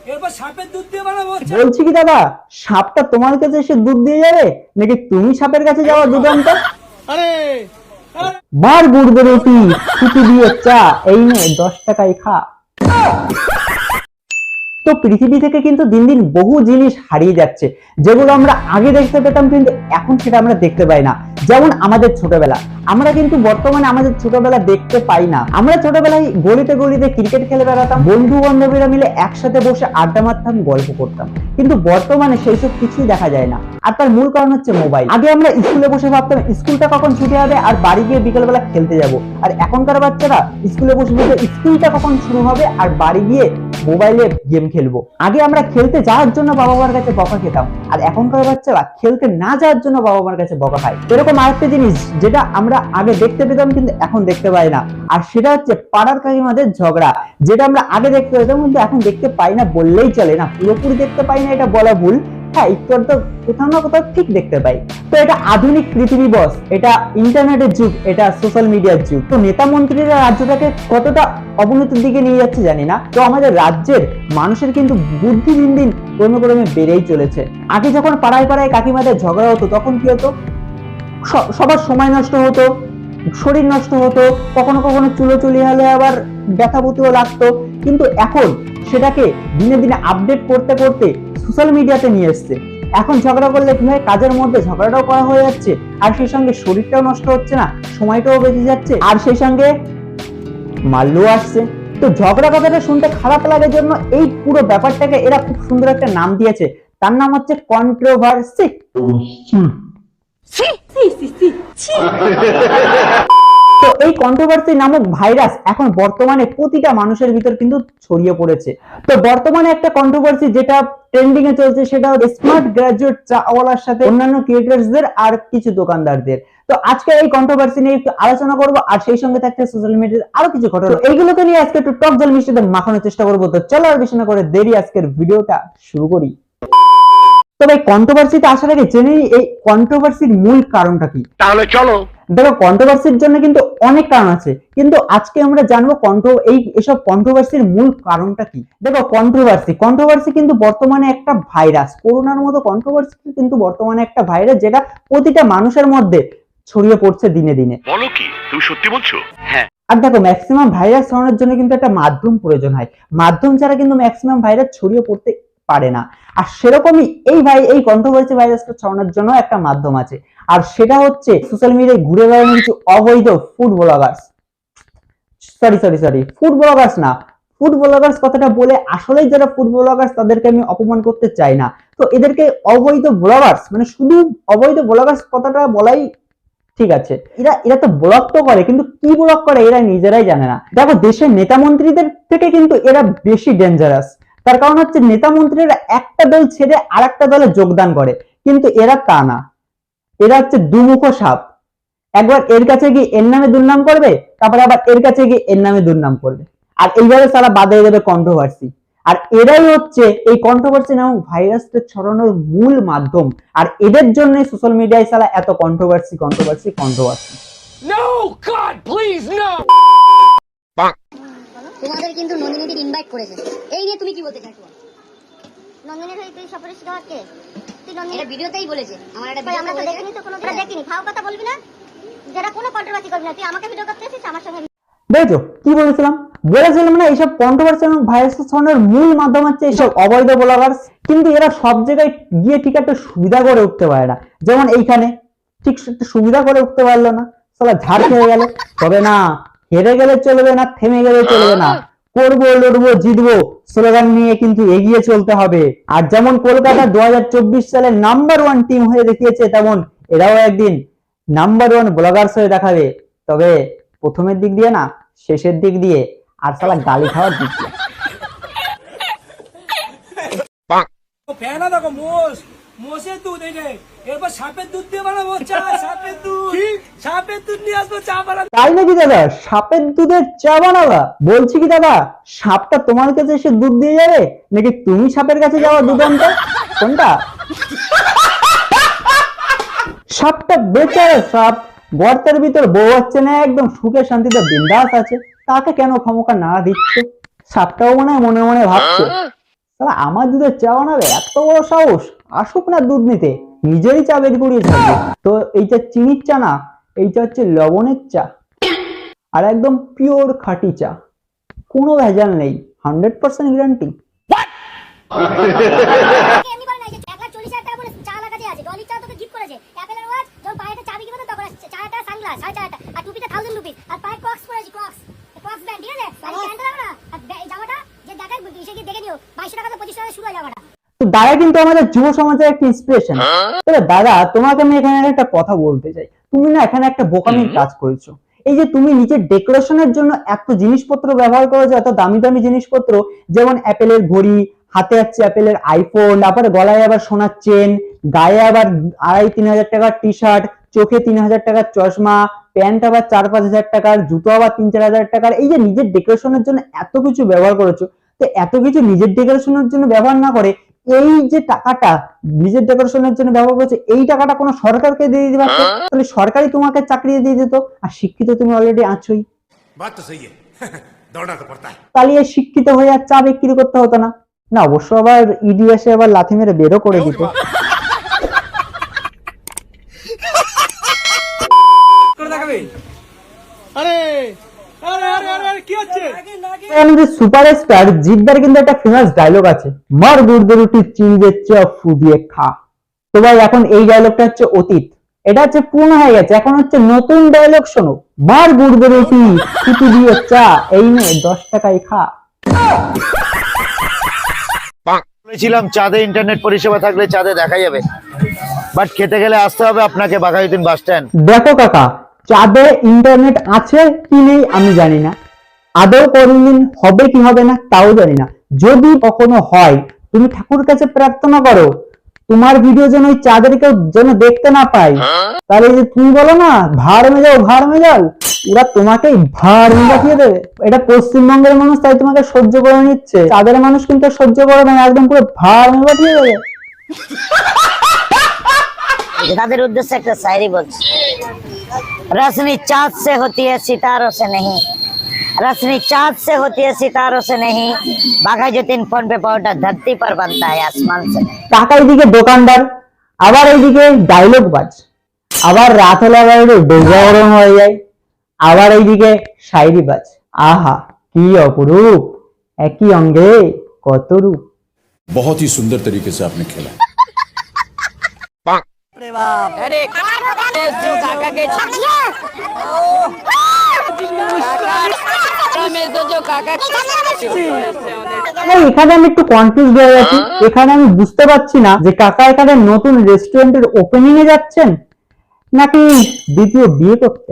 এরপর সাপের দুধ দিয়ে বানাবো। বলছি কি দাদা, সাপটা তোমার কাছে এসে দুধ দিয়ে যাবে নাকি তুমি সাপের কাছে যাওয়া দুধ আনতে? আরে বার গুড়দের রুটি ছুটি দিয়ে চা, এই নে 10 টাকায় খা। তো পৃথিবী থেকে কিন্তু দিন দিন বহু জিনিস হারিয়ে যাচ্ছে, যেগুলো আমরা আগে দেখতে পেতাম কিন্তু এখন সেটা আমরা দেখতে পাই না। যেমন আমাদের ছোটবেলা, আমরা কিন্তু বর্তমানে আমাদের ছোটবেলা দেখতে পাই না। আমরা ছোটবেলায় গলিতে গলিতে ক্রিকেট খেলে বেড়াতাম, বন্ধু বান্ধবীরা মিলে একসাথে বসে আড্ডা মারতাম, গল্প করতাম, কিন্তু বর্তমানে সেই সব কিছুই দেখা যায় না। আর তার মূল কারণ হচ্ছে মোবাইল। আগে আমরা স্কুলে বসে ভাবতাম স্কুলটা কখন ছুটি হবে আর বাড়ি গিয়ে বিকেলবেলা খেলতে যাব, আর এখনকার বাচ্চারা স্কুলে বসে বসে স্কুলটা কখন শুরু হবে আর বাড়ি গিয়ে মোবাইলে গেম খেলবো। আগে আমরা খেলতে যাওয়ার জন্য বাবা মার কাছে বকা খেতাম, আর এখনকার বাচ্চারা খেলতে না যাওয়ার জন্য বাবা মার কাছে বকা খায়। এরকম আরেকটা জিনিস যেটা আমরা আগে দেখতে পেতাম কিন্তু এখন দেখতে পাই না, আর সেটা হচ্ছে পাড়ার কাকিমাদের ঝগড়া, যেটা আমরা আগে দেখতে পেতাম কিন্তু এখন দেখতে পাই না বললেই চলে। না পুরোপুরি দেখতে পাই না এটা বলা ভুল, হ্যাঁ একটু তো কোথাও না কোথাও ঠিক দেখতে পাই। তো এটা আধুনিক পৃথিবী বস, এটা ইন্টারনেটের যুগ, এটা সোশ্যাল মিডিয়ার যুগ। তো নেতা মন্ত্রীরা রাজ্যটাকে কতটা অবনতির দিকে নিয়ে যাচ্ছে জানি না। তো আমাদের রাজ্যের মানুষের কিন্তু বুদ্ধি দিন দিন ক্রমে ক্রমে বেড়েই চলেছে। আগে যখন পাড়ায় পাড়ায় কাকিমাদের ঝগড়া হতো তখন কি হতো, সবার সময় নষ্ট হতো, শরীর নষ্ট হতো, কখনো কখনো চুলোচুলি হলে আবার ব্যথা বুতিও লাগতো। কিন্তু এখন সেটাকে দিনে দিনে আপডেট করতে করতে সোশ্যাল মিডিয়াতে নিয়ে এসছে। এখন ঝগড়া করলে কি হয়, কাজের মধ্যে ঝগড়াটাও করা হয়ে যাচ্ছে, আর সেই সঙ্গে শরীরটাও নষ্ট হচ্ছে না, সময়টাও বেঁচে যাচ্ছে, আর সেই সঙ্গে মাল্লু আসছে। তো ঝগড়া কথাটা শুনতে খারাপ লাগে জন্য এই পুরো ব্যাপারটাকে এরা খুব সুন্দর একটা নাম দিয়েছে, তার নাম হচ্ছে কন্ট্রোভার্সি। তো এই কন্ট্রোভার্সি নামক ভাইরাস এখন বর্তমানে প্রতিটা মানুষের ভিতর কিন্তু ছড়িয়ে পড়েছে। তো বর্তমানে একটা কন্ট্রোভার্সি যেটা ট্রেন্ডিং এ চলছে সেটা হচ্ছে স্মার্ট গ্রাজুয়েট চাওয়ালার সাথে অন্যান্য ক্রিয়েটরসদের আর কিছু দোকানদারদের। তো আজকে এই কন্ট্রোভার্সি নিয়ে একটু আলোচনা করব, আর সেই সঙ্গে থাকছে সোশ্যাল মিডিয়ার আরো কিছু ঘটনা। এইগুলোকে নিয়ে আজকে একটু টক জল মিষ্টিতে মাখানোর চেষ্টা করবো। তো চলো আর বেশি না করে দেরি আজকের ভিডিওটা শুরু করি। তবে কন্ট্রোভার্সিতে আসার আগে জেনে এই কন্ট্রোভার্সির মূল কারণটা কি। তাহলে চলো। দেখো কন্ট্রোভার্সির জন্য কিন্তু অনেক কারণ আছে, কিন্তু আজকে আমরা জানবো এসব কন্ট্রোভার্সির মূল কারণটা কি। দেখো কন্ট্রোভার্সি কিন্তু বর্তমানে একটা ভাইরাস, করোনার মতো কন্ট্রোভার্সি কিন্তু বর্তমানে একটা ভাইরাস, যেটা প্রতিটা মানুষের মধ্যে ছড়িয়ে পড়ছে দিনে দিনে। বলো কি, তুমি সত্যি বলছো? হ্যাঁ। আর দেখো ম্যাক্সিমাম ভাইরাস ছড়ানোর জন্য কিন্তু একটা মাধ্যম প্রয়োজন হয়, মাধ্যম ছাড়া কিন্তু ম্যাক্সিমাম ভাইরাস ছড়িয়ে পড়তে পারে না। আর সেরকমই এই কন্ট্রোভার্সি ভাইরাসটা ছড়ানোর জন্য একটা মাধ্যম আছে, আর সেটা হচ্ছে সোশ্যাল মিডিয়ায় ঘুরে বেড়ানো কিছু অবৈধ ফুড ব্লগার্স। ফুড ব্লগার্স না, ফুড ব্লগার্স কথাটা বলে আসলেই যারা ফুড ব্লগার্স তাদেরকে আমি অপমান করতে চাই না। তো এদেরকে অবৈধ ব্লগার্স, মানে শুধু অবৈধ ব্লগার্স কথাটা বলাই ঠিক আছে। এরা তো ব্লগ তো করে, কিন্তু কি ব্লগ করে এরা নিজেরাই জানে না। দেখো দেশের নেতা মন্ত্রীদের থেকে কিন্তু এরা বেশি ডেঞ্জারাস। তার কারণ হচ্ছে নেতা মন্ত্রীরা একটা দল ছেড়ে আর একটা দলে যোগদান করে, কিন্তু এরা তা না। এরা হচ্ছে দুমুখো সাপ, একবার এর কাছে গিয়ে এর নামে দুর্নাম করবে, তারপরে আবার এর কাছে গিয়ে এর নামে দুর্নাম করবে, আর এইভাবে সারা বাঁধিয়ে দেবে কন্ট্রোভার্সি। আর এরাই হচ্ছে এই কন্ট্রোভার্সি নামক ভাইরাসটা ছড়ানোর মূল মাধ্যম, আর এদের জন্য সোশ্যাল মিডিয়ায় সারা এত controversy. No god please no. তোমাদের কিন্তু নন্দিনীকে ইনভাইট করেছে, এই নিয়ে তুমি কি বলতে চাইছো? নন্দিনীর হয়ে তুই সফরের শিখাওয়াতকে তুই নন্দিনী ভিডিওতেই বলেছে, আমার একটা ভিডিও আমরা তো দেখিনি, তো কোনো দেখিনি, ফাও কথা বলবি না, যারা কোনো কন্ট্রোভার্সি করবি না। তুই আমাকে ভিডিও করতে এসেছিস আমার সঙ্গে। দেখো কি বলেছিলাম না, এইসব কন্ট্রোভার্সি এবং ভাইরাস ছড়ানোর মূল মাধ্যম হচ্ছে এইসব অবৈধ ব্লগার্স। কিন্তু এরা সব জায়গায় গিয়ে ঠিক একটা সুবিধা করে উঠতে পারে না। যেমন এইখানে ঠিক একটা সুবিধা করে উঠতে পারলো না, সালা ঝাড় খেয়ে গেল। তবে না, হেরে গেলে চলবে না, থেমে গেলে চলবে না, করবো লড়বো জিতবো স্লোগান নিয়ে কিন্তু এগিয়ে চলতে হবে। আর যেমন কলকাতা 2024 সালের নাম্বার 1 টিম হয়ে দেখিয়েছে, তেমন এরাও একদিন নাম্বার 1 ব্লগার্স হয়ে দেখাবে। তবে প্রথমের দিক দিয়ে না, শেষের দিক দিয়ে, আর সালা গালি খাওয়ার দিক দিয়ে। ফেনা দেখো মোষের দুধ, এই এরপর সাপের দুধ দিয়ে বানাবো চা। সাপের দুধ নিয়ে আসবো চা বানাবো। তাই নাকি দাদা, সাপের দুধের চা বানাবা? বলছি কি দাদা, সাপটা তোমার কাছে এসে দুধ দিয়ে যাবে নাকি তুমি সাপের কাছে যাওয়া দুধ আনতে? কোনটা? সাপটা বেচারা সাপ, গর্তের ভিতর বউ হচ্ছে না, একদম সুখে শান্তিতে বিন্দাস আছে, তাকে কেন ক্ষমতা না দিচ্ছ? সাপটাও মনে মনে ভাবছে, তাহলে আমার দুধের চা বানাবে, এত বড় সাহস! আসুক না দুধ নিতে, নিজেরই চা বের করিয়ে থাকবে। তো এইটা চিনির চা না, এইটা হচ্ছে লবণের চা, আর একদম পিওর খাঁটি চা, কোনো ভেজাল নেই, 100% গ্যারান্টি। এমনি করে না যে 1,40,000 টাকা বলে চা লাগাতে আছে, ডলির চা তোকে গিফট করেছে, অ্যাপেলের ওয়াচ, যখন পায়েতে চাবি কিনবে তখন 4,000 টাকা সানগ্লাস, 4,500 টাকা, আর টুপিতে 1000 রুপিস, আর পায়ে ক্রক্স পরেছি, ক্রক্স ব্র্যান্ড, ঠিক আছে? আর প্যান্টটা দাও না, আর জামাটা যে দেখায় সে কি দেখে নিও, 2200 টাকা 2500 টাকা শুরু হয় জামাটা। তো দাদা কিন্তু আমাদের যুব সমাজের একটা ইন্সপিরেশন। তবে দাদা, তোমাকে আমি এখানে একটা কথা বলতে চাই। তুমি না এখানে একটা বোকামির কাজ করেছো। এই যে তুমি নিজের ডেকোরেশনের জন্য এত জিনিসপত্র ব্যবহার করেছো, এত দামি দামি জিনিসপত্র, যেমন অ্যাপেলের ঘড়ি, হাতে আছে অ্যাপেলের আইফোন, তারপরে গলায় আবার সোনার চেন, গায়ে আবার 2,500-3,000 টাকার টি শার্ট, চোখে 3,000 টাকার চশমা, প্যান্ট আবার 4-5 হাজার টাকার, জুতো আবার 3-4 হাজার টাকার। এই যে নিজের ডেকোরেশনের জন্য এত কিছু ব্যবহার করেছো, তো এত কিছু নিজের ডেকোরেশনের জন্য ব্যবহার না করে এই যে টাকাটা নিজের ডেকোরেশনের জন্য ব্যবহার করছে, এই টাকাটা কোনো সরকারকে দিয়ে দিতে পারতো, তাহলে সরকারই তোমাকে চাকরি দিয়ে দিত। আর শিক্ষিত তুমি অলরেডি আছোই, बात तो सही है दौड़ना तो पड़ता है। তাহলে এই শিক্ষিত হয়ে আর চা বিক্রি করতে হতো না। না, অবশ্য আবার ইডি এসে আবার লাথি মেরে বেরও করে দিত। করে দেখাবে। আরে আরে আরে আরে কি হচ্ছে? আমাদের সুপারস্টার জিদ্দার কিন্তু একটা ফেমাস ডায়লগ আছে, মার গুড়দের রুটি চিনি দিয়ে চা ফু দিয়ে খা। তো ভাই, এখন এই ডায়লগটা হচ্ছে অতীত, এটা হচ্ছে পুরনো হয়ে গেছে, এখন হচ্ছে নতুন ডায়লগ। শোনো, মার গুড়দের রুটি চিনি দিয়ে চা, এই নে 10 টাকায় খা। বলেছিলাম চাঁদে ইন্টারনেট পরিষেবা থাকলে চাঁদে দেখা যাবে, বাট খেতে গেলে আসতে হবে আপনাকে বাঘাযতীন বাস স্ট্যান্ড। দেখো কাকা, চাঁদে ইন্টারনেট আছে কি নেই আমি জানি না, আদৌ কোনদিন হবে কি হবে না তাও জানি না। যদি কখনো হয়, তুমি ঠাকুর কাছে প্রার্থনা করো তোমার ভিডিও যেন ওই চাঁদের কেউ যেন দেখতে না পায়। তাহলে যে তুমি বলো না ভাড় মে যাও, ভাড় মে যাও, ওরা তোমাকে ভাড় মে পাঠিয়ে দেবে। এটা পশ্চিমবঙ্গের মানুষ তাই তোমাকে সহ্য করে নিচ্ছে, চাঁদের মানুষ কিন্তু সহ্য করে না, একদম পুরো ভাড় মে পাঠিয়ে দেবে। তাদের উদ্দেশ্যে একটা শায়রি বলছি, रोशनी चाँद से होती है सितारों से नहीं, रोशनी चाँद से होती है सितारों से नहीं, बाघायतीन फोन पे पाउडर धरती पर बनता है आसमान से। টাকা এইদিকে দোকানদার, আবার এইদিকে ডায়লগ বাজ, আবার রাত হলে আবার একটু ডোজা গরম হয়ে যায়, আবার এইদিকে শায়রি বাজ। আহা কি অপরূপ, একই অঙ্গে কত রূপ। बहुत ही सुंदर तरीके से आपने खेला। এখানে আমি একটু কনফিউজ হয়ে গেছি, এখানে আমি বুঝতে পারছি না যে কাকা এখানে নতুন রেস্টুরেন্টের ওপেনিং এ যাচ্ছেন নাকি দ্বিতীয় বিয়ে করতে।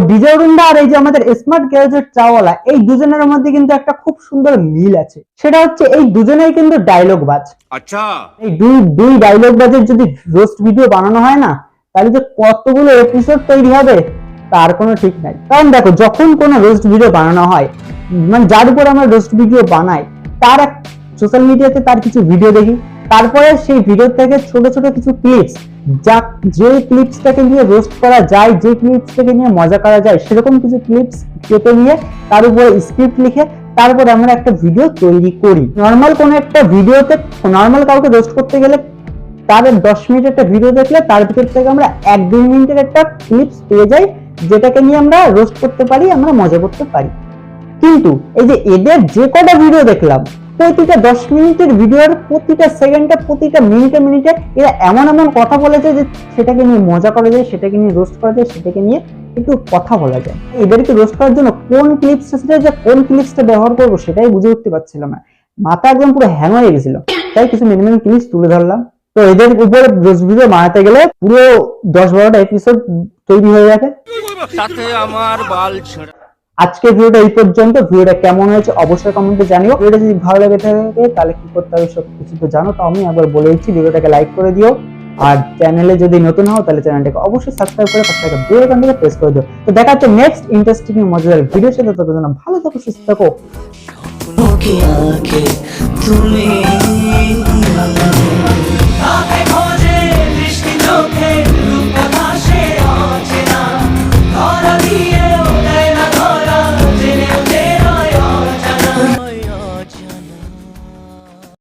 ডিজে অরুণদা আর এই যে আমাদের স্মার্ট গ্যাজেট চাওয়ালা, এই দুজনের মধ্যে কিন্তু একটা খুব সুন্দর মিল আছে, সেটা হচ্ছে এই দুজনেই কিন্তু ডায়লগ বাজ। अच्छा এই দুই ডায়লগ বাজের যদি রোস্ট ভিডিও বানানো হয় না, তাহলে যে কতগুলো এপিসোড তৈরি হবে তার কোনো ঠিক নাই। কারণ দেখো, যখন কোনো রোস্ট ভিডিও বানানো হয়, মানে যার উপর আমরা রোস্ট ভিডিও বানাই, তার সোশ্যাল মিডিয়াতে তার কিছু ভিডিও দেখি, তারপরে সেই ভিডিও থেকে ছোট ছোট কিছু ক্লিপস, যে ক্লিপসটাকে নিয়ে রোস্ট করা যায়, যে ক্লিপসটাকে নিয়ে মজা করা যায়, সেরকম কিছু ক্লিপস কেটে নিয়ে তার উপরে স্ক্রিপ্ট লিখে তারপরে আমরা একটা ভিডিও তৈরি করি। নর্মাল কোনো একটা ভিডিওতে, নর্মাল কাউকে রোস্ট করতে গেলে তার 10 মিনিট একটা ভিডিও দেখলে তার ভিতর থেকে আমরা 1-2 মিনিটের একটা ক্লিপস পেয়ে যাই, যেটাকে নিয়ে আমরা রোস্ট করতে পারি, আমরা মজা করতে পারি। কিন্তু এই যে এদের যে কটা ভিডিও দেখলাম, প্রতিটা 10 মিনিটের ভিডিওর প্রতিটা সেকেন্ডে, প্রতিটা মিনিটে মিনিটে এরা এমন এমন কথা বলেছে যে সেটাকে নিয়ে মজা করা যায়, সেটাকে নিয়ে রোস্ট করা যায়, সেটাকে নিয়ে একটু কথা বলা যায়। এদেরকে রোস্ট করার জন্য কোন ক্লিপসটা ব্যবহার করবো সেটাই বুঝে উঠতে পারছিলাম না, মাথা একদম পুরো হ্যাং হয়ে গেছিল। তাই কিছু মিনিমাম ক্লিপস তুলে ধরলাম। তো এদের উপরে রোস্ট ভিডিও বানাতে গেলে পুরো 10-12টা এপিসোড তৈরি হয়ে যাবে। তাতে আমার বাল ছেড়ে। আজকে ভিডিওটা এই পর্যন্ত। ভিডিওটা কেমন হয়েছে অবশ্যই কমেন্টে জানিও। ভিডিওটা যদি ভালো লেগে থাকে তাহলে কি করতে হবে সব কিছু তো জানো, তো আমি একবার বলে দিচ্ছি, ভিডিওটাকে লাইক করে দিও, আর চ্যানেলে যদি নতুন হও তাহলে চ্যানেলটাকে অবশ্যই সাবস্ক্রাইব করে পাশে থাকা বেল আইকনটাকে প্রেস করে দিও। তো দেখা হচ্ছে নেক্সট ইন্টারেস্টিং মজাদার ভিডিওর সাথে। ততক্ষণ ভালো থাকো, সুস্থ থাকো। তুমি